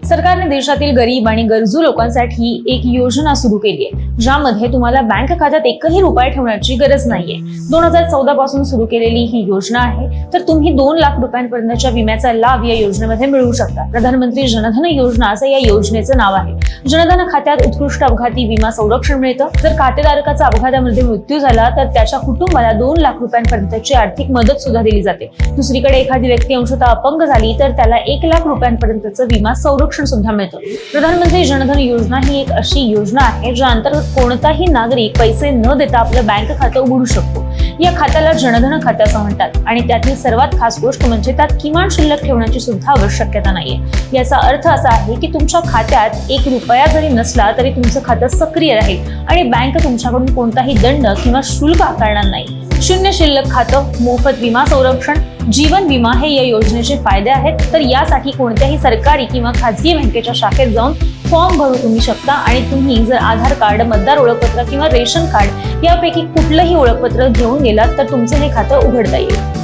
सरकारने देशातील गरीब आणि गरजू लोकांसाठी एक योजना सुरू केली आहे, ज्यामध्ये तुम्हाला बँक खात्यात एकही रुपया ठेवण्याची गरज नाहीये. 2014 पासून सुरू केलेली ही योजना आहे. तर तुम्ही 2 लाख रुपयांपर्यंतच्या विम्याचा लाभ या योजनेमध्ये मिळवू शकता. प्रधानमंत्री जनधन योजना असं या योजनेचं नाव आहे. जनधन खात्यात उत्कृष्ट अपघाती विमा संरक्षण मिळतं. जर खातेधारकाचा अपघातामध्ये मृत्यू झाला तर त्याच्या कुटुंबाला 2 लाख रुपयांपर्यंतची आर्थिक मदत सुद्धा दिली जाते. दुसरीकडे एखादी व्यक्ती अंशतः अपंग झाली तर त्याला 1 लाख रुपयांपर्यंतचं विमा संरक्षण सुद्धा मिळतं. प्रधानमंत्री जनधन योजना ही एक अशी योजना आहे ज्या अंतर्गत कोणताही नागरिक पैसे न देता आपलं बँक खातं उघडू शकतो. या खात्याला जनधन खात्याचं म्हणतात आणि त्यातील सर्वात खास गोष्ट म्हणजे त्यात किमान शिल्लक ठेवण्याची सुद्धा आवश्यकता नाहीये. याचा अर्थ असा आहे की तुमच्या खात्यात 1 रुपया जरी नसला तरी तुमचं खातं सक्रिय राहील आणि बँक तुमच्याकडून कोणताही दंड किंवा शुल्क आकारणार नाही. शून्य शिल्लक खातं, मोफत विमा संरक्षण, जीवन विमा हे या योजनेचे फायदे आहेत. तर यासाठी कोणत्याही सरकारी किंवा खासगी बँकेच्या शाखेत जाऊन फॉर्म भरू तुम्ही शकता आणि तुम्ही जर आधार कार्ड, मतदार ओळखपत्र किंवा रेशन कार्ड यापैकी कुठलंही ओळखपत्र घेऊन गेलात तर तुमचं हे खातं उघडता येईल.